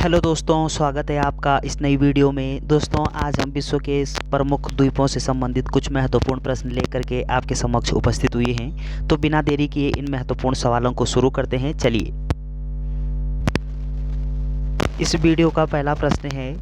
Hello दोस्तों, स्वागत है आपका इस नई वीडियो में। दोस्तों, आज हम विश्व के इस प्रमुख द्वीपों से संबंधित कुछ महत्वपूर्ण प्रश्न लेकर के आपके समक्ष उपस्थित हुए हैं। तो बिना देरी किए इन महत्वपूर्ण सवालों को शुरू करते हैं। चलिए, इस वीडियो का पहला प्रश्न है,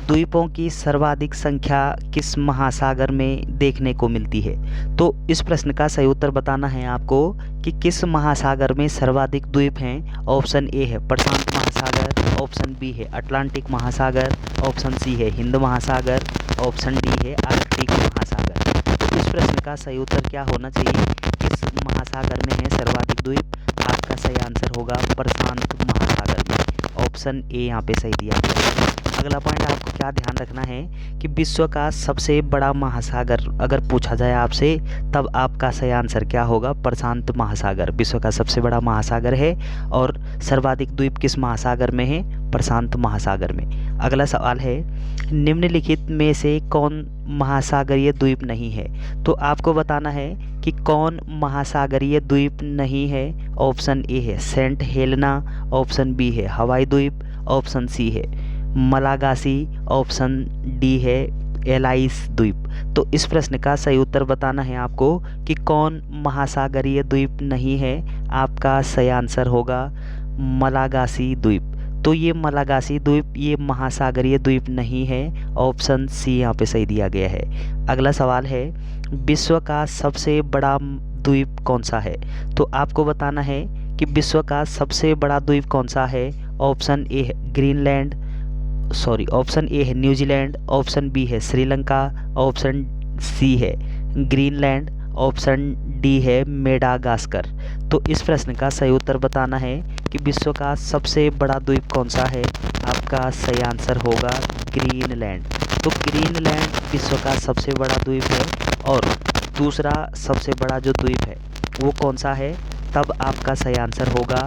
द्वीपों की सर्वाधिक संख्या किस महासागर में देखने को मिलती है? तो इस प्रश्न का सही उत्तर बताना है आपको कि किस महासागर में सर्वाधिक द्वीप हैं। ऑप्शन ए है प्रशांत महासागर, ऑप्शन बी है अटलांटिक महासागर, ऑप्शन सी है हिंद महासागर, ऑप्शन डी है आर्कटिक महासागर। तो इस प्रश्न का सही उत्तर क्या होना चाहिए? किस महासागर में है सर्वाधिक द्वीप? आपका सही आंसर होगा प्रशांत महासागर में। ऑप्शन ए यहाँ पे सही दिया गया है। अगला पॉइंट आपको क्या ध्यान रखना है कि विश्व का सबसे बड़ा महासागर अगर पूछा जाए आपसे, तब आपका सही आंसर क्या होगा? प्रशांत महासागर विश्व का सबसे बड़ा महासागर है। और सर्वाधिक द्वीप किस महासागर में है? प्रशांत महासागर में। अगला सवाल है, निम्नलिखित में से कौन महासागरीय द्वीप नहीं है? तो आपको बताना है कि कौन महासागरीय द्वीप नहीं है। ऑप्शन ए है सेंट हेलेना, ऑप्शन बी है हवाई द्वीप, ऑप्शन सी है मलागासी, ऑप्शन डी है एलाइस द्वीप। तो इस प्रश्न का सही उत्तर बताना है आपको कि कौन महासागरीय द्वीप नहीं है। आपका सही आंसर होगा मलागासी द्वीप। तो ये मलागासी द्वीप ये महासागरीय द्वीप नहीं है। ऑप्शन सी यहाँ पे सही दिया गया है। अगला सवाल है, विश्व का सबसे बड़ा द्वीप कौन सा है? तो आपको बताना है कि विश्व का सबसे बड़ा द्वीप कौन सा है। ऑप्शन ए है ग्रीनलैंड, ऑप्शन ए है न्यूजीलैंड, ऑप्शन बी है श्रीलंका, ऑप्शन सी है ग्रीनलैंड, ऑप्शन डी है मेडागास्कर। तो इस प्रश्न का सही उत्तर बताना है कि विश्व का सबसे बड़ा द्वीप कौन सा है। आपका सही आंसर होगा ग्रीनलैंड। तो ग्रीनलैंड विश्व का सबसे बड़ा द्वीप है। और दूसरा सबसे बड़ा जो द्वीप है वो कौन सा है? तब आपका सही आंसर होगा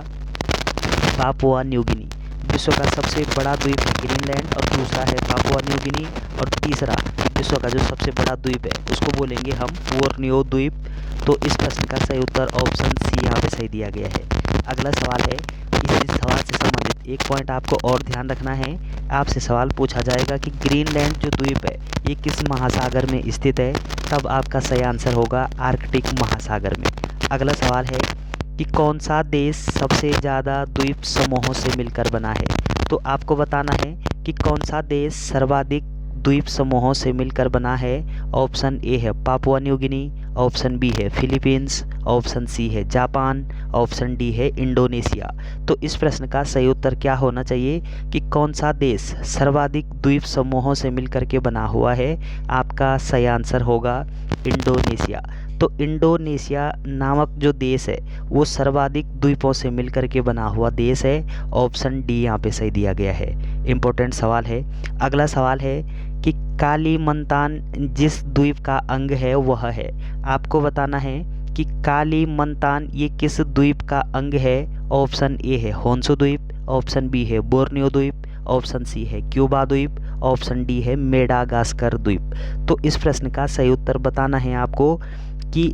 पापुआ न्यू गिनी। विश्व का सबसे बड़ा द्वीप है ग्रीनलैंड और दूसरा है पापुआ न्यू गिनी, और तीसरा विश्व का जो सबसे बड़ा द्वीप है उसको बोलेंगे हम बोर्नियो द्वीप। तो इस प्रश्न का सही उत्तर ऑप्शन सी यहाँ पे सही दिया गया है। अगला सवाल है, इस सवाल से संबंधित एक पॉइंट आपको और ध्यान रखना है। आपसे सवाल पूछा जाएगा कि ग्रीनलैंड जो द्वीप है ये किस महासागर में स्थित है। तब आपका सही आंसर होगा आर्कटिक महासागर में। अगला सवाल है कि कौन सा देश सबसे ज़्यादा द्वीप समूहों से मिलकर बना है? तो आपको बताना है कि कौन सा देश सर्वाधिक द्वीप समूहों से मिलकर बना है। ऑप्शन ए है Papua New Guinea, option B है फिलीपींस, ऑप्शन सी है जापान, ऑप्शन डी है इंडोनेशिया। तो इस प्रश्न का सही उत्तर क्या होना चाहिए कि कौन सा देश सर्वाधिक द्वीप समूहों से मिलकर के बना हुआ है। आपका सही आंसर होगा इंडोनेशिया। तो इंडोनेशिया नामक जो देश है वो सर्वाधिक द्वीपों से मिलकर के बना हुआ देश है। ऑप्शन डी यहाँ पे सही दिया गया है। इम्पोर्टेंट सवाल है। अगला सवाल है कि कालीमंतान जिस द्वीप का अंग है वह है। आपको बताना है कि कालीमंतान ये किस द्वीप का अंग है। ऑप्शन ए है होन्सु द्वीप, ऑप्शन बी है बोर्नियो द्वीप, ऑप्शन सी है क्यूबा द्वीप, ऑप्शन डी है मेडागास्कर द्वीप। तो इस प्रश्न का सही उत्तर बताना है आपको कि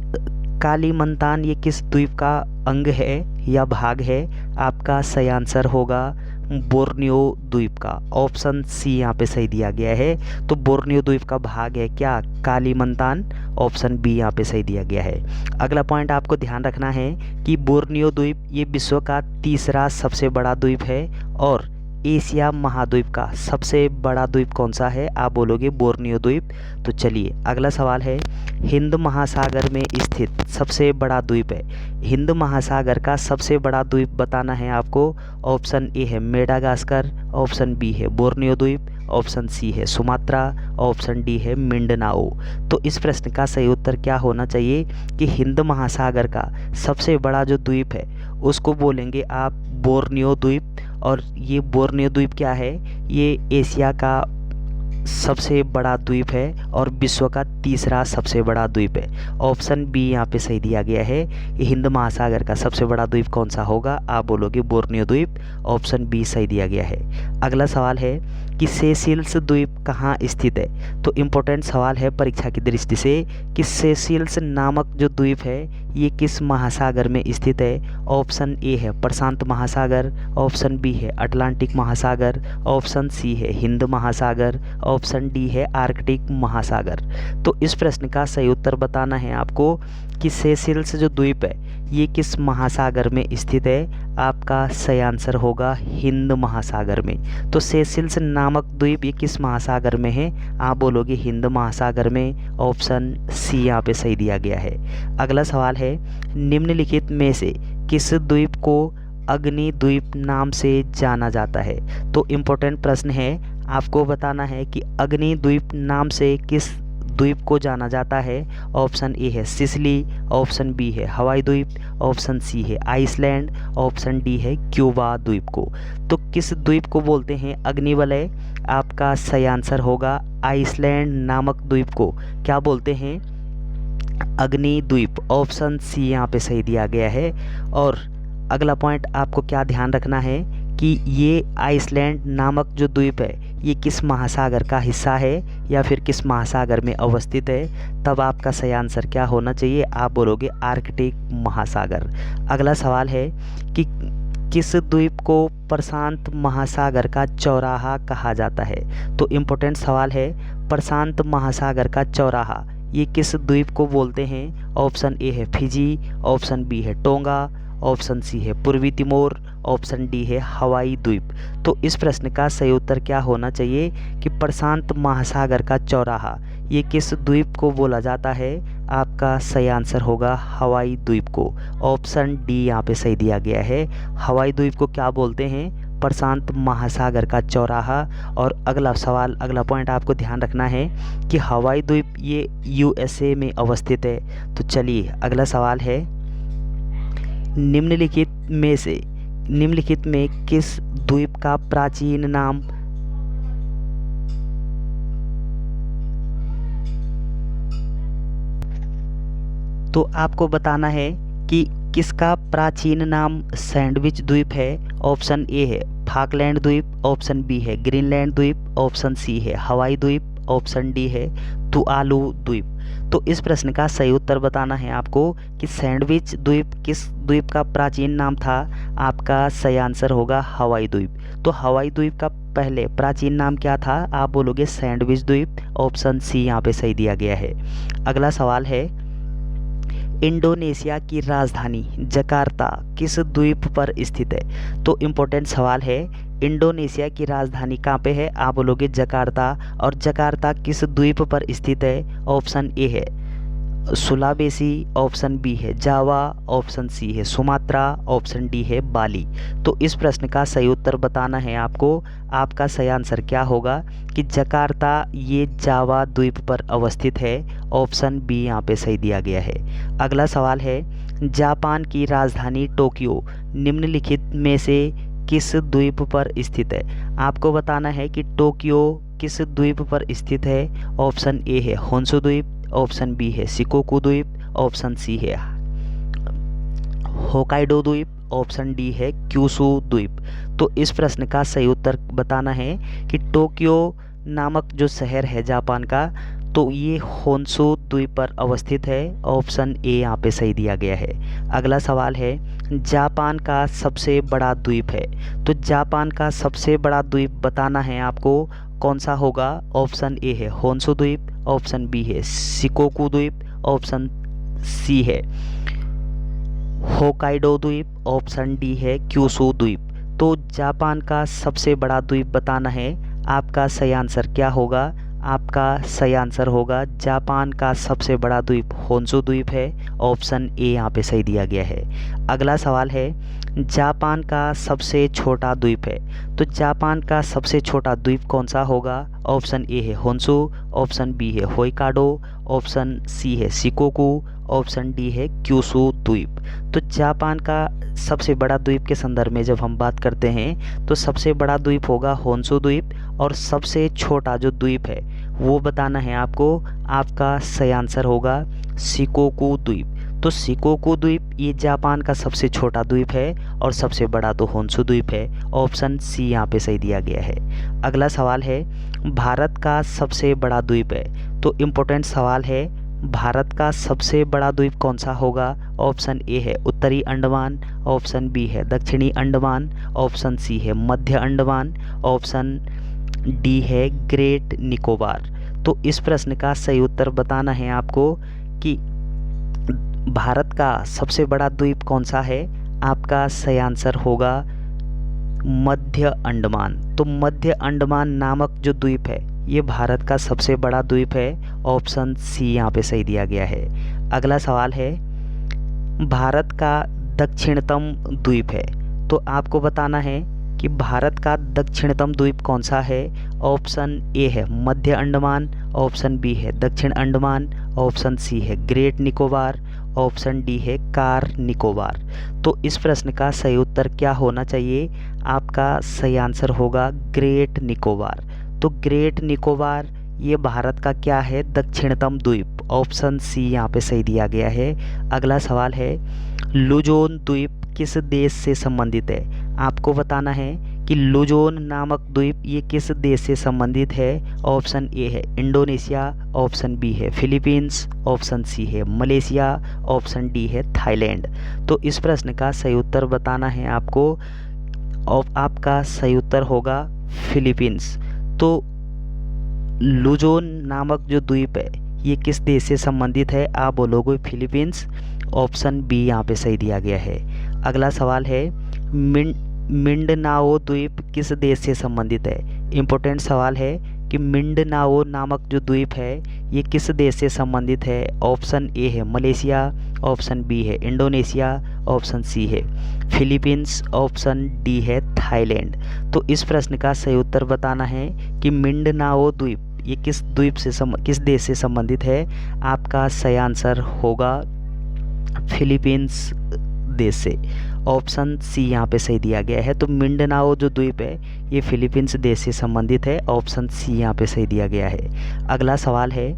कालीमंतान ये किस द्वीप का अंग है या भाग है। आपका सही आंसर होगा बोर्नियो द्वीप का। ऑप्शन सी यहाँ पे सही दिया गया है। तो बोर्नियो द्वीप का भाग है क्या कालीमंतान? ऑप्शन बी यहाँ पे सही दिया गया है। अगला पॉइंट आपको ध्यान रखना है कि बोर्नियो द्वीप ये विश्व का तीसरा सबसे बड़ा द्वीप है। और एशिया महाद्वीप का सबसे बड़ा द्वीप कौन सा है? आप बोलोगे बोर्नियो द्वीप। तो चलिए, अगला सवाल है, हिंद महासागर में स्थित सबसे बड़ा द्वीप है। हिंद महासागर का सबसे बड़ा द्वीप बताना है आपको। ऑप्शन ए है मेडागास्कर, ऑप्शन बी है बोर्नियो द्वीप, ऑप्शन सी है सुमात्रा, ऑप्शन डी है मिंडनाओ। तो इस प्रश्न का सही उत्तर क्या होना चाहिए कि हिंद महासागर का सबसे बड़ा जो द्वीप है उसको बोलेंगे आप बोर्नियो द्वीप। और ये बोर्नियो द्वीप क्या है? ये एशिया का सबसे बड़ा द्वीप है और विश्व का तीसरा सबसे बड़ा द्वीप है। ऑप्शन बी यहाँ पे सही दिया गया है। हिंद महासागर का सबसे बड़ा द्वीप कौन सा होगा? आप बोलोगे बोर्नियो द्वीप। ऑप्शन बी सही दिया गया है। अगला सवाल है कि सेशेल्स द्वीप कहाँ स्थित है? तो इम्पोर्टेंट सवाल है परीक्षा की दृष्टि से कि सेशेल्स नामक जो द्वीप है ये किस महासागर में स्थित है? ऑप्शन ए है प्रशांत महासागर, ऑप्शन बी है अटलांटिक महासागर, ऑप्शन सी है हिंद महासागर, ऑप्शन डी है आर्कटिक महासागर। तो इस प्रश्न का सही उत्तर बताना है आपको कि सेशेल्स जो द्वीप है ये किस महासागर में स्थित है? आपका सही आंसर होगा हिंद महासागर में। तो सेशेल्स नामक द्वीप ये किस महासागर में है? आप बोलोगे हिंद महासागर में। ऑप्शन सी यहाँ पे सही दिया गया है। अगला सवाल है निम्नलिखित में से किस द्वीप को अग्नि द्वीप नाम से जाना जाता है? तो इम्पोर्टेंट प्रश्न है, आपको बताना है कि अग्नि द्वीप नाम से किस द्वीप को जाना जाता है। ऑप्शन ए है सिसिली, ऑप्शन बी है हवाई द्वीप, ऑप्शन सी है आइसलैंड, ऑप्शन डी है क्यूबा द्वीप को। तो किस द्वीप को बोलते हैं अग्निवलय? आपका सही आंसर होगा आइसलैंड नामक द्वीप को क्या बोलते हैं? अग्नि द्वीप। ऑप्शन सी यहाँ पे सही दिया गया है। और अगला पॉइंट आपको क्या ध्यान रखना है कि ये आइसलैंड नामक जो द्वीप है ये किस महासागर का हिस्सा है या फिर किस महासागर में अवस्थित है? तब आपका सही आंसर क्या होना चाहिए? आप बोलोगे आर्कटिक महासागर। अगला सवाल है कि किस द्वीप को प्रशांत महासागर का चौराहा कहा जाता है? तो इम्पोर्टेंट सवाल है प्रशांत महासागर का चौराहा ये किस द्वीप को बोलते हैं? ऑप्शन ए है फिजी, ऑप्शन बी है टोंगा, ऑप्शन सी है पूर्वी तिमोर, ऑप्शन डी है हवाई द्वीप। तो इस प्रश्न का सही उत्तर क्या होना चाहिए कि प्रशांत महासागर का चौराहा ये किस द्वीप को बोला जाता है? आपका सही आंसर होगा हवाई द्वीप को। ऑप्शन डी यहाँ पे सही दिया गया है। हवाई द्वीप को क्या बोलते हैं? प्रशांत महासागर का चौराहा। और अगला सवाल, अगला पॉइंट आपको ध्यान रखना है कि हवाई द्वीप ये यूएसए में अवस्थित है। तो चलिए अगला सवाल है निम्नलिखित में किस द्वीप का प्राचीन नाम तो आपको बताना है कि किसका प्राचीन नाम सैंडविच द्वीप है। ऑप्शन ए है फाकलैंड द्वीप, ऑप्शन बी है ग्रीनलैंड द्वीप, ऑप्शन सी है हवाई द्वीप, ऑप्शन डी है तुआलू द्वीप। तो इस प्रश्न का सही उत्तर बताना है आपको कि सैंडविच द्वीप किस द्वीप का प्राचीन नाम था। आपका सही आंसर होगा हवाई द्वीप। तो हवाई द्वीप का पहले प्राचीन नाम क्या था? आप बोलोगे सैंडविच द्वीप। ऑप्शन सी यहाँ पे सही दिया गया है। अगला सवाल है इंडोनेशिया की राजधानी जकार्ता किस द्वीप पर स्थित है? तो इम्पोर्टेंट सवाल है इंडोनेशिया की राजधानी कहाँ पे है? आप बोलोगे जकार्ता। और जकार्ता किस द्वीप पर स्थित है? ऑप्शन ए है सुलावेसी, ऑप्शन बी है जावा, ऑप्शन सी है सुमात्रा, ऑप्शन डी है बाली। तो इस प्रश्न का सही उत्तर बताना है आपको। आपका सही आंसर क्या होगा कि जकार्ता ये जावा द्वीप पर अवस्थित है। ऑप्शन बी यहाँ पे सही दिया गया है। अगला सवाल है जापान की राजधानी टोक्यो निम्नलिखित में से किस द्वीप पर स्थित है? आपको बताना है कि टोक्यो किस द्वीप पर स्थित है। ऑप्शन ए है होन्शु द्वीप, ऑप्शन बी है शिकोकू द्वीप, ऑप्शन सी है होकाइडो द्वीप, ऑप्शन डी है क्यूशू द्वीप। तो इस प्रश्न का सही उत्तर बताना है कि टोक्यो नामक जो शहर है जापान का तो ये होन्शु द्वीप पर अवस्थित है। ऑप्शन ए यहाँ पे सही दिया गया है। अगला सवाल है जापान का सबसे बड़ा द्वीप है। तो जापान का सबसे बड़ा द्वीप बताना है आपको कौन सा होगा। ऑप्शन ए है होन्शु द्वीप, ऑप्शन बी है शिकोकू द्वीप, ऑप्शन सी है होकाइडो द्वीप, ऑप्शन डी है क्यूशू द्वीप। तो जापान का सबसे बड़ा द्वीप बताना है। आपका सही आंसर क्या होगा? आपका सही आंसर होगा जापान का सबसे बड़ा द्वीप होन्शु द्वीप है। ऑप्शन ए यहाँ पे सही दिया गया है। अगला सवाल है जापान का सबसे छोटा द्वीप है। तो जापान का सबसे छोटा द्वीप कौन सा होगा? ऑप्शन ए है होन्शु, ऑप्शन बी है होइकाडो, ऑप्शन सी है शिकोकू, ऑप्शन डी है क्यूशू द्वीप। तो जापान का सबसे बड़ा द्वीप के संदर्भ में जब हम बात करते हैं तो सबसे बड़ा द्वीप होगा होन्शु द्वीप, और सबसे छोटा जो द्वीप है वो बताना है आपको। आपका सही आंसर होगा शिकोकू द्वीप। तो शिकोकू द्वीप ये जापान का सबसे छोटा द्वीप है और सबसे बड़ा तो होन्शु द्वीप है। ऑप्शन सी यहाँ पे सही दिया गया है। अगला सवाल है भारत का सबसे बड़ा द्वीप है। तो इम्पोर्टेंट सवाल है, भारत का सबसे बड़ा द्वीप कौन सा होगा? ऑप्शन ए है उत्तरी अंडमान, ऑप्शन बी है दक्षिणी अंडमान, ऑप्शन सी है मध्य अंडमान, ऑप्शन डी है ग्रेट निकोबार। तो इस प्रश्न का सही उत्तर बताना है आपको कि भारत का सबसे बड़ा द्वीप कौन सा है। आपका सही आंसर होगा मध्य अंडमान। तो मध्य अंडमान नामक जो द्वीप है ये भारत का सबसे बड़ा द्वीप है। ऑप्शन सी यहाँ पे सही दिया गया है। अगला सवाल है भारत का दक्षिणतम द्वीप है। तो आपको बताना है कि भारत का दक्षिणतम द्वीप कौन सा है। ऑप्शन ए है मध्य अंडमान, ऑप्शन बी है दक्षिण अंडमान, ऑप्शन सी है ग्रेट निकोबार, ऑप्शन डी है कार निकोबार। तो इस प्रश्न का सही उत्तर क्या होना चाहिए? आपका सही आंसर होगा ग्रेट निकोबार। तो ग्रेट निकोबार ये भारत का क्या है? दक्षिणतम द्वीप। ऑप्शन सी यहाँ पे सही दिया गया है। अगला सवाल है लुजोन द्वीप किस देश से संबंधित है। आपको बताना है कि लुजोन नामक द्वीप ये किस देश से संबंधित है। ऑप्शन ए है इंडोनेशिया, ऑप्शन बी है फिलीपींस, ऑप्शन सी है मलेशिया, ऑप्शन डी है थाईलैंड। तो इस प्रश्न का सही उत्तर बताना है आपको, और आपका सही उत्तर होगा फिलीपींस। तो लुजोन नामक जो द्वीप है ये किस देश से संबंधित है? आप बोलोगे फिलीपींस। ऑप्शन बी यहाँ पे सही दिया गया है। अगला सवाल है मिंडनाओ द्वीप किस देश से संबंधित है। इम्पोर्टेंट सवाल है कि मिंडनाओ नामक जो द्वीप है ये किस देश से संबंधित है। ऑप्शन ए है मलेशिया, ऑप्शन बी है इंडोनेशिया, ऑप्शन सी है फिलीपींस, ऑप्शन डी है थाईलैंड। तो इस प्रश्न का सही उत्तर बताना है कि मिंडनाओ द्वीप ये किस द्वीप से किस देश से संबंधित है। आपका सही आंसर होगा फिलीपींस देश से। ऑप्शन सी यहाँ पे सही दिया गया है। तो मिंडनाओ जो द्वीप है ये फिलीपींस देश से संबंधित है। ऑप्शन सी यहाँ पे सही दिया गया है। अगला सवाल है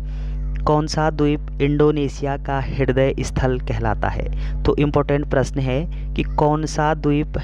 कौन सा द्वीप इंडोनेशिया का हृदय स्थल कहलाता है। तो इम्पोर्टेंट प्रश्न है कि कौन सा द्वीप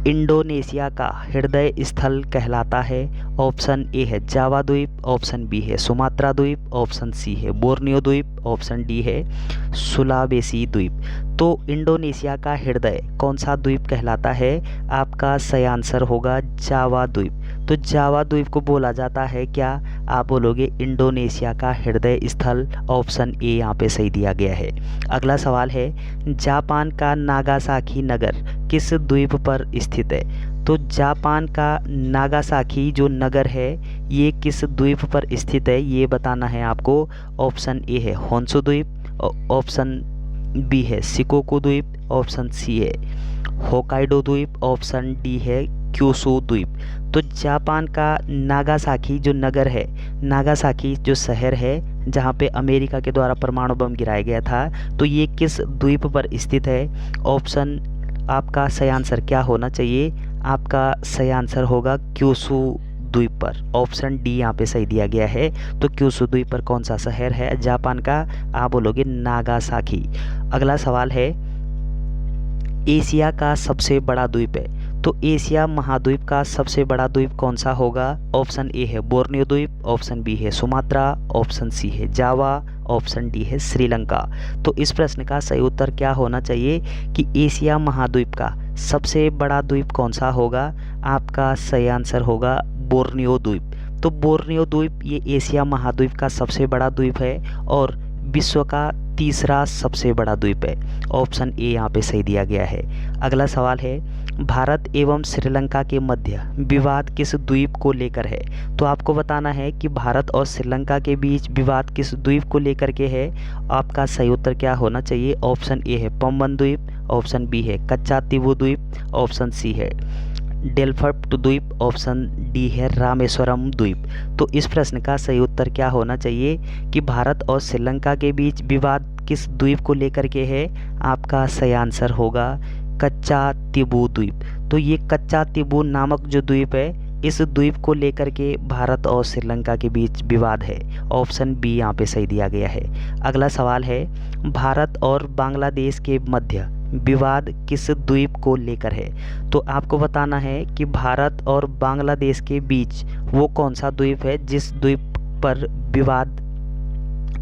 इंडोनेशिया का हृदय स्थल कहलाता है। ऑप्शन ए है जावा द्वीप, ऑप्शन बी है सुमात्रा द्वीप, ऑप्शन सी है बोर्नियो द्वीप, ऑप्शन डी है सुलावेसी द्वीप। तो इंडोनेशिया का हृदय कौन सा द्वीप कहलाता है। आपका सही आंसर होगा जावा द्वीप। तो जावा द्वीप को बोला जाता है क्या। आप बोलोगे इंडोनेशिया का हृदय स्थल। ऑप्शन ए यहाँ पे सही दिया गया है। अगला सवाल है जापान का नागासाकी नगर किस द्वीप पर स्थित है। तो जापान का नागासाकी जो नगर है ये किस द्वीप पर स्थित है ये बताना है आपको। ऑप्शन ए है होन्शु द्वीप, ऑप्शन बी है शिकोकू द्वीप, ऑप्शन सी है होकाइडो द्वीप, ऑप्शन डी है क्यूशू द्वीप। तो जापान का नागासाकी जो नगर है, नागासाकी जो शहर है जहाँ पे अमेरिका के द्वारा परमाणु बम गिराया गया था, तो ये किस द्वीप पर स्थित है। ऑप्शन आपका सही आंसर क्या होना चाहिए। आपका सही आंसर होगा क्यूशू द्वीप पर। ऑप्शन डी यहाँ पे सही दिया गया है। तो क्यूशू द्वीप पर कौन सा शहर है जापान का। आप बोलोगे नागासाकी। अगला सवाल है एशिया का सबसे बड़ा द्वीप है। तो एशिया महाद्वीप का सबसे बड़ा द्वीप कौन सा होगा। ऑप्शन ए है बोर्नियो द्वीप, ऑप्शन बी है सुमात्रा, ऑप्शन सी है जावा, ऑप्शन डी है श्रीलंका। तो इस प्रश्न का सही उत्तर क्या होना चाहिए कि एशिया महाद्वीप का सबसे बड़ा द्वीप कौन सा होगा। आपका सही आंसर होगा बोर्नियो द्वीप। तो बोर्नियो द्वीप ये एशिया महाद्वीप का सबसे बड़ा द्वीप है और विश्व का तीसरा सबसे बड़ा द्वीप है। ऑप्शन ए यहाँ पे सही दिया गया है। अगला सवाल है भारत एवं श्रीलंका के मध्य विवाद किस द्वीप को लेकर है। तो आपको बताना है कि भारत और श्रीलंका के बीच विवाद किस द्वीप को लेकर के है। आपका सही उत्तर क्या होना चाहिए। ऑप्शन ए है पम्बन द्वीप, ऑप्शन बी है कच्चा तीवु द्वीप, ऑप्शन सी है डेल्फट द्वीप, ऑप्शन डी है रामेश्वरम द्वीप। तो इस प्रश्न का सही उत्तर क्या होना चाहिए कि भारत और श्रीलंका के बीच विवाद किस द्वीप को लेकर के है? आपका सही आंसर होगा कच्चा तिबू द्वीप। तो ये कच्चा तिबू नामक जो द्वीप है, इस द्वीप को लेकर के भारत और श्रीलंका के बीच विवाद है। ऑप्शन बी यहाँ पे सही दिया गया है। अगला सवाल है, भारत और बांग्लादेश के मध्य विवाद किस द्वीप को लेकर है? तो आपको बताना है कि भारत और बांग्लादेश के बीच वो कौन सा द्वीप है जिस द्वीप पर विवाद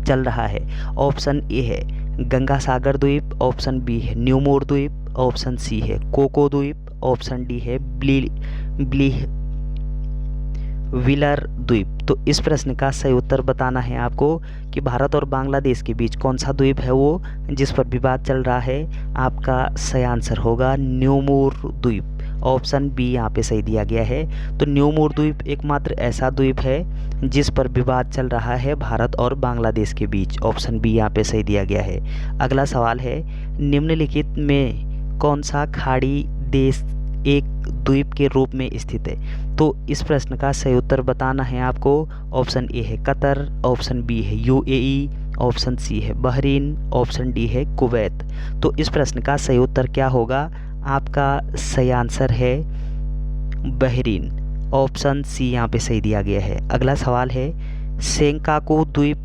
चल रहा है। ऑप्शन ए है गंगा सागर द्वीप, ऑप्शन बी है न्यूमोर द्वीप, ऑप्शन सी है कोको द्वीप, ऑप्शन डी है व्हीलर द्वीप। तो इस प्रश्न का सही उत्तर बताना है आपको कि भारत और बांग्लादेश के बीच कौन सा द्वीप है वो जिस पर विवाद चल रहा है। आपका सही आंसर होगा न्यूमोर द्वीप। ऑप्शन बी यहाँ पे सही दिया गया है। तो न्यूमोर द्वीप एकमात्र ऐसा द्वीप है जिस पर विवाद चल रहा है भारत और बांग्लादेश के बीच। ऑप्शन बी यहाँ पे सही दिया गया है। अगला सवाल है, निम्नलिखित में कौन सा खाड़ी देश एक द्वीप के रूप में स्थित है? तो इस प्रश्न का सही उत्तर बताना है आपको। ऑप्शन ए है कतर, ऑप्शन बी है यूएई, ऑप्शन सी है बहरीन, ऑप्शन डी है कुवैत। तो इस प्रश्न का सही उत्तर क्या होगा? आपका सही आंसर है बहरीन। ऑप्शन सी यहाँ पे सही दिया गया है। अगला सवाल है, सेंकाकू द्वीप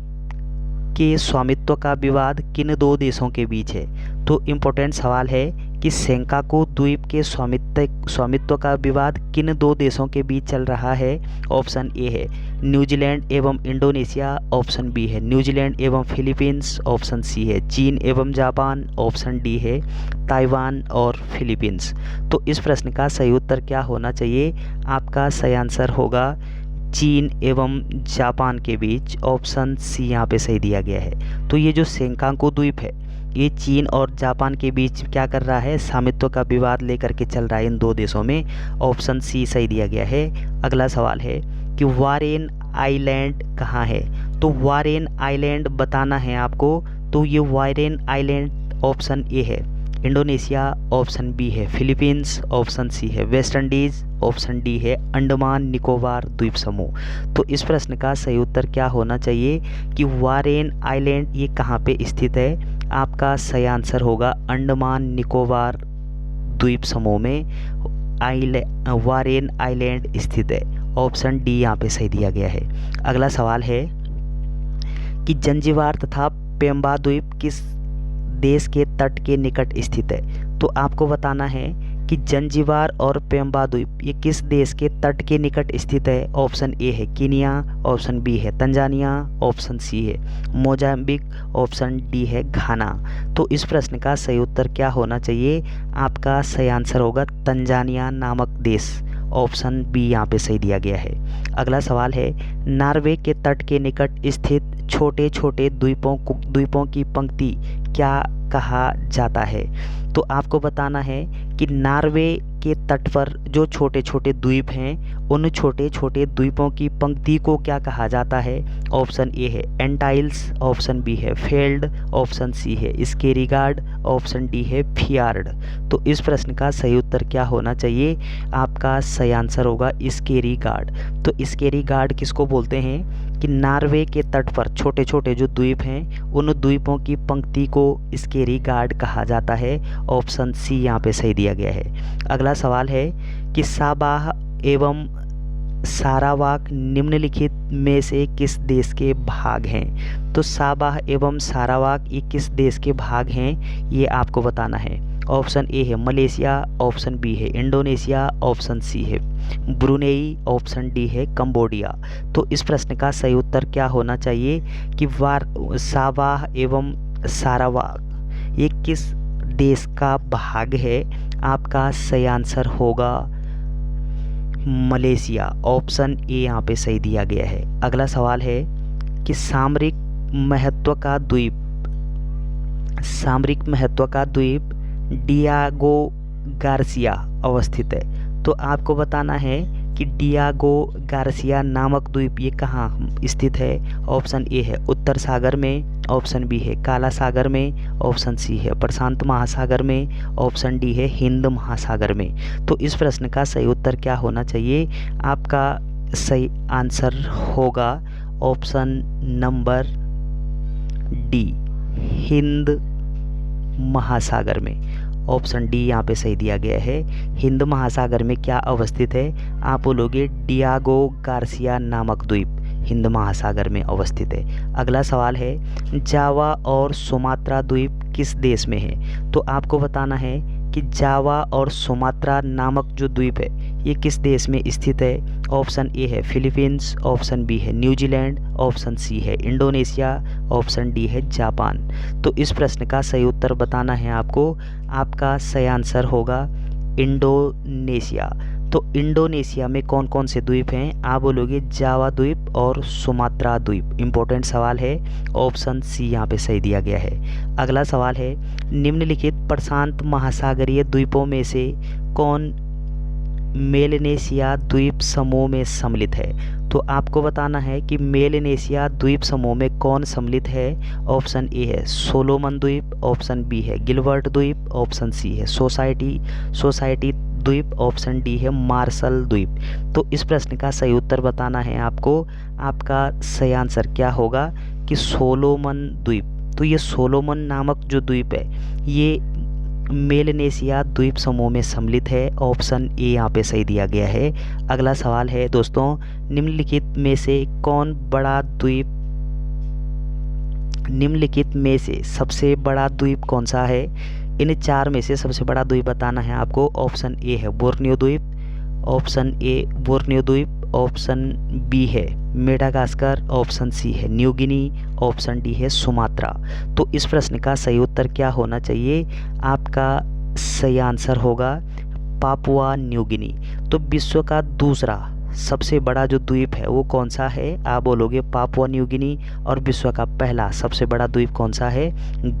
के स्वामित्व का विवाद किन दो देशों के बीच है? तो इम्पोर्टेंट सवाल है कि सेंकाकू द्वीप के स्वामित्व का विवाद किन दो देशों के बीच चल रहा है। ऑप्शन ए है न्यूजीलैंड एवं इंडोनेशिया, ऑप्शन बी है न्यूजीलैंड एवं फिलीपींस, ऑप्शन सी है चीन एवं जापान, ऑप्शन डी है ताइवान और फिलीपींस। तो इस प्रश्न का सही उत्तर क्या होना चाहिए? आपका सही आंसर होगा चीन एवं जापान के बीच। ऑप्शन सी यहाँ पे सही दिया गया है। तो ये जो सेंकाकू द्वीप है, ये चीन और जापान के बीच क्या कर रहा है? स्वामित्व का विवाद लेकर के चल रहा है इन दो देशों में। ऑप्शन सी सही दिया गया है। अगला सवाल है कि वारेन आइलैंड कहाँ है? तो वारेन आइलैंड बताना है आपको। तो ये वारेन आइलैंड ऑप्शन ए है इंडोनेशिया, ऑप्शन बी है फिलीपींस, ऑप्शन सी है वेस्ट इंडीज़, ऑप्शन डी है अंडमान निकोबार द्वीप समूह। तो इस प्रश्न का सही उत्तर क्या होना चाहिए कि वारेन आइलैंड ये कहाँ पे स्थित है? आपका सही आंसर होगा अंडमान निकोबार द्वीप समूह में वारेन आइलैंड स्थित है। ऑप्शन डी यहाँ पे सही दिया गया है। अगला सवाल है कि जंजीबार तथा पेम्बा द्वीप किस देश के तट के निकट स्थित है? तो आपको बताना है कि जंजीबार और पेम्बा द्वीप ये किस देश के तट के निकट स्थित है। ऑप्शन ए है कीनिया, ऑप्शन बी है तंजानिया, ऑप्शन सी है मोजाम्बिक, ऑप्शन डी है घाना। तो इस प्रश्न का सही उत्तर क्या होना चाहिए? आपका सही आंसर होगा तंजानिया नामक देश। ऑप्शन बी यहाँ पे सही दिया गया है। अगला सवाल है, नॉर्वे के तट के निकट स्थित छोटे छोटे द्वीपों की पंक्ति क्या कहा जाता है? तो आपको बताना है कि नॉर्वे के तट पर जो छोटे छोटे द्वीप हैं उन छोटे छोटे द्वीपों की पंक्ति को क्या कहा जाता है। ऑप्शन ए है एंटाइल्स, ऑप्शन बी है फेल्ड, ऑप्शन सी है स्केरीगार्ड, ऑप्शन डी है फियार्ड। तो इस प्रश्न का सही उत्तर क्या होना चाहिए। आपका सही आंसर होगा स्केरीगार्ड। तो स्केरीगार्ड किसको बोलते हैं कि नॉर्वे के तट पर छोटे छोटे जो द्वीप हैं उन द्वीपों की पंक्ति को स्केरीगार्ड कहा जाता है। ऑप्शन सी यहाँ पे सही दिया गया है। अगला सवाल है कि साबाह एवं सारावाक निम्नलिखित में से किस देश के भाग हैं। तो साबाह एवं सारावाक ये किस देश के भाग हैं ये आपको बताना है। ऑप्शन ए है मलेशिया, ऑप्शन बी है इंडोनेशिया, ऑप्शन सी है ब्रुनेई, ऑप्शन डी है कंबोडिया। तो इस प्रश्न का सही उत्तर क्या होना चाहिए कि साबाह एवं सारावाक ये किस देश का भाग है। आपका सही आंसर होगा मलेशिया। ऑप्शन ए यहाँ पे सही दिया गया है। अगला सवाल है कि सामरिक महत्व का द्वीप डियागो गार्सिया अवस्थित है। तो आपको बताना है कि डियागो गार्सिया नामक द्वीप ये कहाँ स्थित है। ऑप्शन ए है उत्तर सागर में, ऑप्शन बी है काला सागर में, ऑप्शन सी है प्रशांत महासागर में, ऑप्शन डी है हिंद महासागर में। तो इस प्रश्न का सही उत्तर क्या होना चाहिए। आपका सही आंसर होगा ऑप्शन नंबर डी हिंद महासागर में। ऑप्शन डी यहाँ पे सही दिया गया है। हिंद महासागर में क्या अवस्थित है? आप बोलोगे डियागो गार्सिया नामक द्वीप हिंद महासागर में अवस्थित है। अगला सवाल है जावा और सुमात्रा द्वीप किस देश में है? तो आपको बताना है कि जावा और सुमात्रा नामक जो द्वीप है ये किस देश में स्थित है? ऑप्शन ए है फिलीपींस, ऑप्शन बी है न्यूजीलैंड, ऑप्शन सी है इंडोनेशिया, ऑप्शन डी है जापान। तो इस प्रश्न का सही उत्तर बताना है आपको। आपका सही आंसर होगा इंडोनेशिया। तो इंडोनेशिया में कौन कौन से द्वीप हैं? आप बोलोगे जावा द्वीप और सुमात्रा द्वीप। इम्पोर्टेंट सवाल है, ऑप्शन सी यहाँ पे सही दिया गया है। अगला सवाल है निम्नलिखित प्रशांत महासागरीय द्वीपों में से कौन मेलनेशिया द्वीप समूह में सम्मिलित है? तो आपको बताना है कि मेलनेशिया द्वीप समूह में कौन सम्मिलित है। ऑप्शन ए है सोलोमन द्वीप, ऑप्शन बी है गिलबर्ट द्वीप, ऑप्शन सी है सोसाइटी द्वीप, ऑप्शन डी है मार्शल द्वीप। तो इस प्रश्न का सही उत्तर बताना है आपको। आपका सही आंसर क्या होगा कि सोलोमन द्वीप। तो ये सोलोमन नामक जो द्वीप है ये मेलनेशिया द्वीप समूह में सम्मिलित है। ऑप्शन ए यहाँ पे सही दिया गया है। अगला सवाल है दोस्तों निम्नलिखित में से सबसे बड़ा द्वीप कौन सा है? इन चार में से सबसे बड़ा द्वीप बताना है आपको। ऑप्शन ए है बोर्नियो द्वीप, ऑप्शन ए बोर्नियो द्वीप, ऑप्शन बी है मेडागास्कर, ऑप्शन सी है न्यू गिनी, ऑप्शन डी है सुमात्रा। तो इस प्रश्न का सही उत्तर क्या होना चाहिए? आपका सही आंसर होगा पापुआ न्यू गिनी। तो विश्व का दूसरा सबसे बड़ा जो द्वीप है वो कौन सा है? आप बोलोगे पापुआ न्यू गिनी। और विश्व का पहला सबसे बड़ा द्वीप कौन सा है?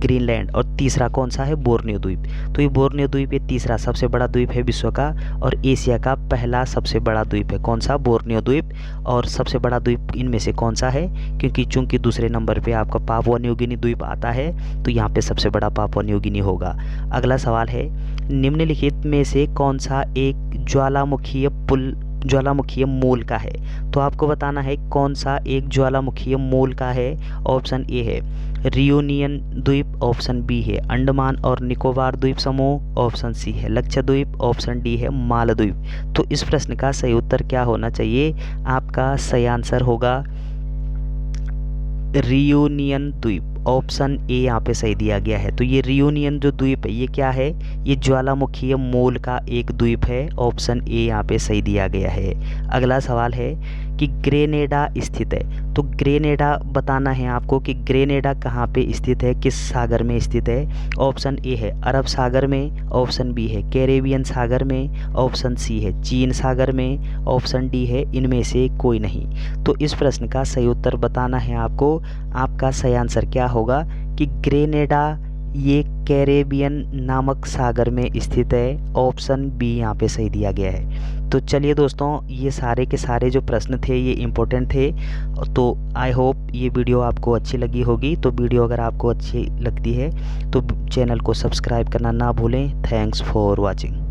ग्रीनलैंड। और तीसरा कौन सा है? बोर्नियो द्वीप। तो ये बोर्नियो द्वीप ये तीसरा सबसे बड़ा द्वीप है विश्व का। और एशिया का पहला सबसे बड़ा द्वीप है कौन सा? बोर्नियो द्वीप। और सबसे बड़ा द्वीप इनमें से कौन सा है? क्योंकि चूंकि दूसरे नंबर पे आपका पापुआ न्यू गिनी द्वीप आता है तो यहाँ पे सबसे बड़ा पापुआ न्यू गिनी होगा। अगला सवाल है निम्नलिखित में से कौन सा एक ज्वालामुखीय मूल का है? तो आपको बताना है कौन सा एक ज्वालामुखीय मूल का है। ऑप्शन ए है रियूनियन द्वीप, ऑप्शन बी है अंडमान और निकोबार द्वीप समूह, ऑप्शन सी है लक्षद्वीप, ऑप्शन डी है मालदीव। तो इस प्रश्न का सही उत्तर क्या होना चाहिए? आपका सही आंसर होगा रियूनियन द्वीप। ऑप्शन ए यहाँ पे सही दिया गया है। तो ये रियूनियन जो द्वीप है ये क्या है? ये ज्वालामुखीय मूल का एक द्वीप है। ऑप्शन ए यहाँ पे सही दिया गया है। अगला सवाल है कि ग्रेनेडा स्थित है। तो ग्रेनेडा बताना है आपको कि ग्रेनेडा कहाँ पे स्थित है, किस सागर में स्थित है। ऑप्शन ए है अरब सागर में, ऑप्शन बी है कैरेबियन सागर में, ऑप्शन सी है चीन सागर में, ऑप्शन डी है इनमें से कोई नहीं। तो इस प्रश्न का सही उत्तर बताना है आपको। आपका सही आंसर क्या होगा कि ग्रेनेडा ये कैरेबियन नामक सागर में स्थित है। ऑप्शन बी यहाँ पे सही दिया गया है। तो चलिए दोस्तों ये सारे के सारे जो प्रश्न थे ये इम्पोर्टेंट थे। तो आई होप ये वीडियो आपको अच्छी लगी होगी। तो वीडियो अगर आपको अच्छी लगती है तो चैनल को सब्सक्राइब करना ना भूलें। Thanks for watching.